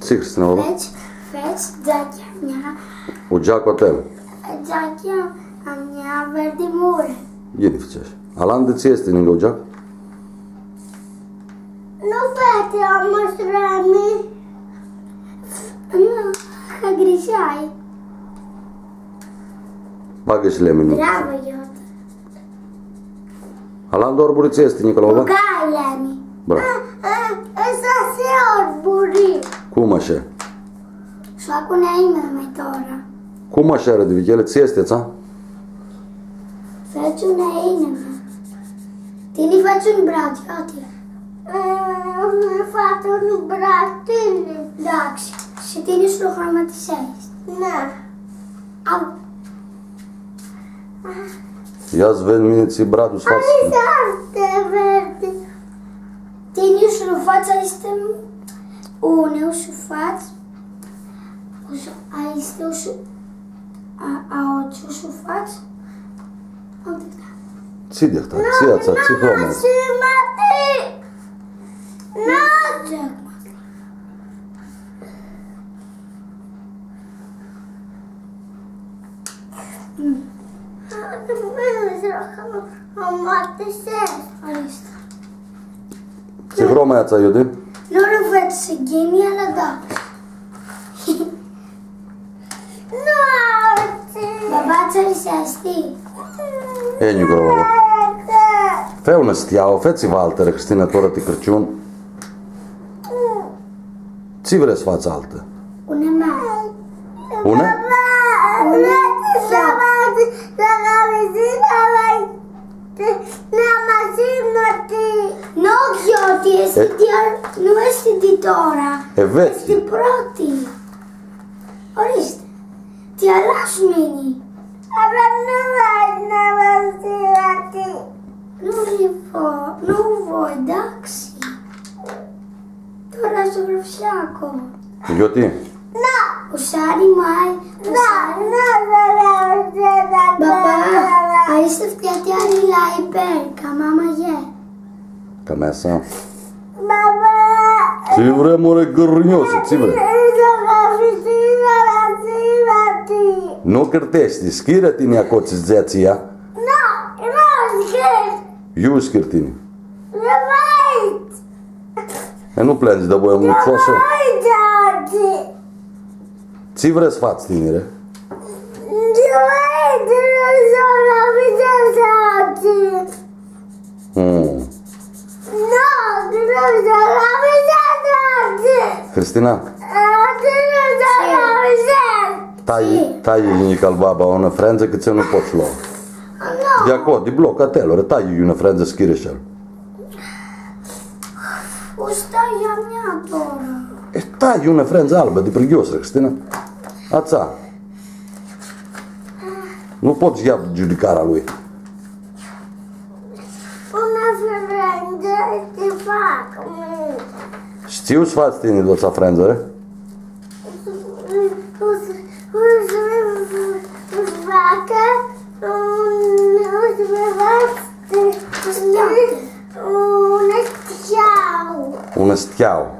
εσύ, Χριστίνα, όλα. Φέτς, τζάκια μια. Ο Τζάκο Ατέλ. Τζάκια μια βέρντι μούρε. Γύρι φτιάς. Αλλά αν δεν τσιέσαι είναι ο Τζάκο. Nu fete όμως ρέμι. Χαγκρισιάει. Μπάγκες λέμε. Μπράβο Γιώτα. Αλλά αν τώρα μπορεί τσιέσαι, Νικολάου. Μπουκάι λέμε. Μπράβο. Εσάς σε ορμπουρί. Κούμασε. Σου ακούνε είμαι με τώρα. Κούμασε ρε, Βικέλε, τσιέσαι, τσα. Φέτσουνε είναι με. Τι είναι φέτσουν μπράτι, ό,τι. Φάτουν μπρατίνι. Εντάξει, σε τι είναι σου το χρωματισές. Ναι. Αου. Ia vezi mine ți bradul sfat. Alisarte verde. Tine σου faci este unul σου faci. Este o σου a ocho σου faci. Ți de ta, ți ața, ți hroma. Ți hroma ața, Iude? Nu îl văd să ghini, ala da. Baba, ți-ai să știi. E, Nicolova. Fă una stiau, fă-ți altă, Cristina, toră de Crăciun. Ți vrei să faci altă? Una mea. Una? Nu, Ghioti, nu este de τώρα. Vechi. Este πρώτη. Ορίστε. Τι αλλάζουμε. Αλλά nu voi, εντάξει. Τώρα ζωγραφιάκο. Γιατί? Ο Σάρι Μάι. Μπαμπά, αείστε φτιάχνει αρίλα υπέρ, καμάμα γε. Ca μέσα. Τι βρε μωρέ γκρνιώσει, τι βρε. Nu cârtești, schiră tine acolo ți zeția. Eu schir tine. E nu plângi de voie mult fosă. Ți vrei să faci tinere? Cristina? Tagli cal baba una franza che ce nu poți lua. De acolo, de bloc, atelor, tagli una franza schireșel. O stai a mea τώρα. E tagli una franza albă de prigiosă, Cristina. Ața. Nu poți ia judicarea lui. Una franza te fac. Știu să faci tine de o franza, re? Una stiau.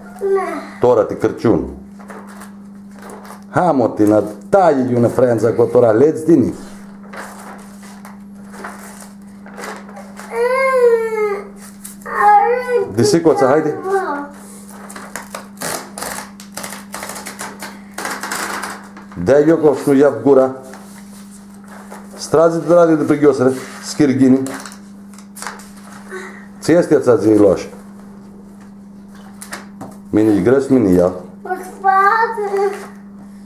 Tora de Crăciun. Ha, motina, tagli una franza cu tora leți tine. De sicoța, haide. Dai eu că nu ia gura. Strazi de radio de prigiosere, schirghini. Ți este ața zi loș. Mine e gres, mine ia.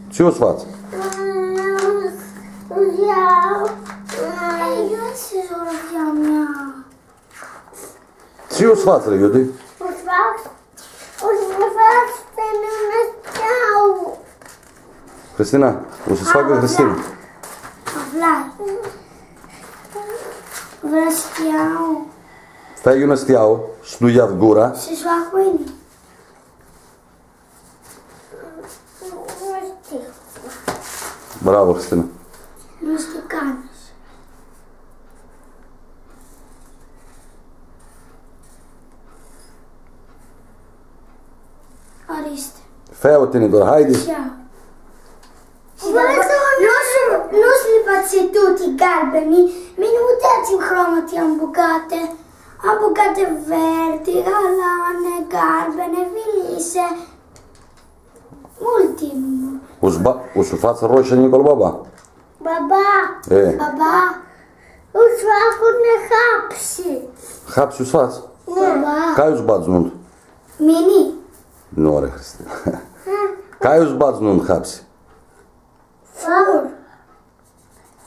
Ce o să faci? Ce o să faci, re, Iude? Cristina, o să-ți facă Cristina. Vreau stiau. Fai una stiau, nu ia gura. Și-și fac mâini. Bravo, Cristina. Nu știu canis. Ariste. Feo tine τώρα, Χάιντι. Non slipate tutti i garbeni, minutati chromati ambucate. Ambucate verdi, galane, garbene, vilise. Ultimo. U su față roșie, Nicol Baba? Baba. Baba. Îți fac un hapsi. Hapsi u față? Baba. Kaj u zbac nund? Mini. Nu are Hristina. Kaj u zbac nund hapsi? Fur.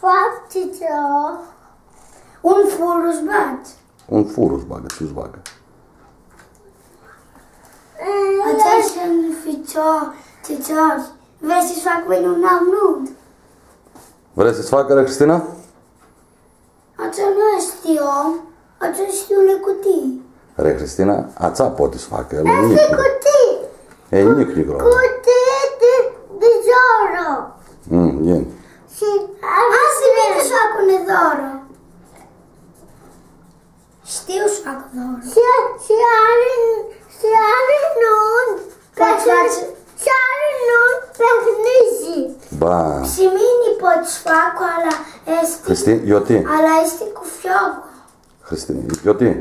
Faptiță. Un fur îți bați. Un fur îți bagă, ce-ți bagă? Acești ficiori. Vrei să-ți fac mâine un amnund? Vrei să-ți facă, Cristina? Aceea nu știu. Aceea știu le cutii. Re, Cristina, ața poate să facă. Este cutii. E nic, Nicol. Cutii de zoro. Ien. Și azi vine să fac un zoro. Știu să fac zoro. Și are nund. Și are nund pe hnizi. Ba. Și mini poți fac ala este. Cristina, Ioti. Ala este cu fiocul. Cristina, Ioti.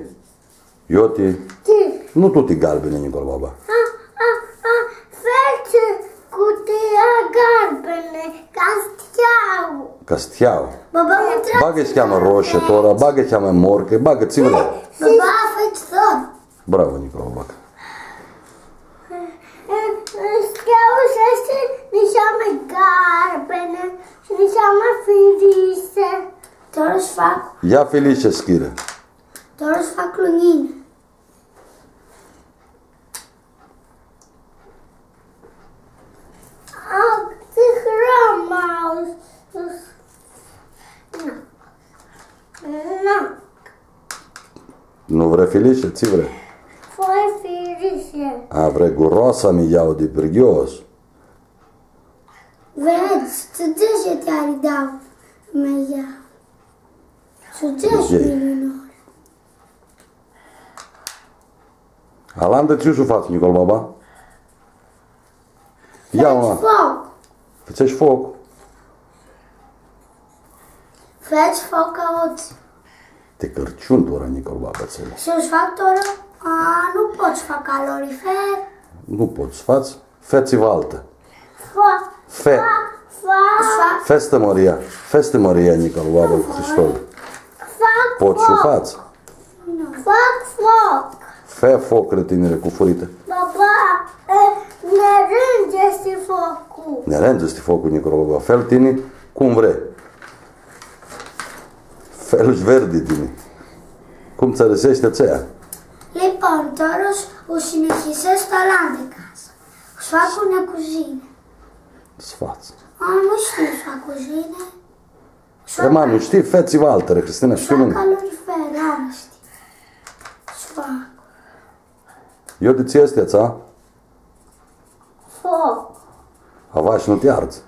Ioti. Nu tutti galbene, Nicol Baba. Fece cutia galbene, castiau. Castiau. Baba mă trage. Bagă îți cheamă roșie, tora, bagă îți cheamă morcă, bagă ți vrea. Baba fece tot. Bravo, Nicol Baba. Schiau și este niște galbene și niște firise. Doar își fac. Ia Felice schire. Doar își fac lumină. Nu vrea Felice? Ți vrea? Fără firise. A, vrea guroasa mi iau de brighios. Vezi, tu degete ari dau. Mi iau. Tu degete minor. Alanda, ce-și faci, Nicol Baba? Ia Feci una. foc. Făcești foc. Feci foc ca oți. Te cărciun, tora, Nicol Baba, țele. Și își fac toră? Nu poți fac calorifer. Nu poți faci. Feți-vă altă. Fac. Fe. Fac. Festă Maria. Festă Maria, Nicol Baba, cu Hristos. Fac Poți și foc. faci. Fac foc. Fe foc, retinere, cu furită. Baba, ne rânge focul. Ne rânge este focul, Nicol Baba. Fel tine, cum vrei. Felul verde tine. Cum ți răsește aceea? Λοιπόν, τώρα ο συνεχιστές στο λάντε casa. Σου άκουνε κουζίνα. Sfați. Nu știu să fac cuzină. Ema, nu știi? Feți-vă altele, Cristina, știu Fac mine. calorifer, nu știu. Să fac. Eu de ție este ța? Foc. Avași nu te arzi.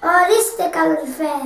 Oríste calorifer.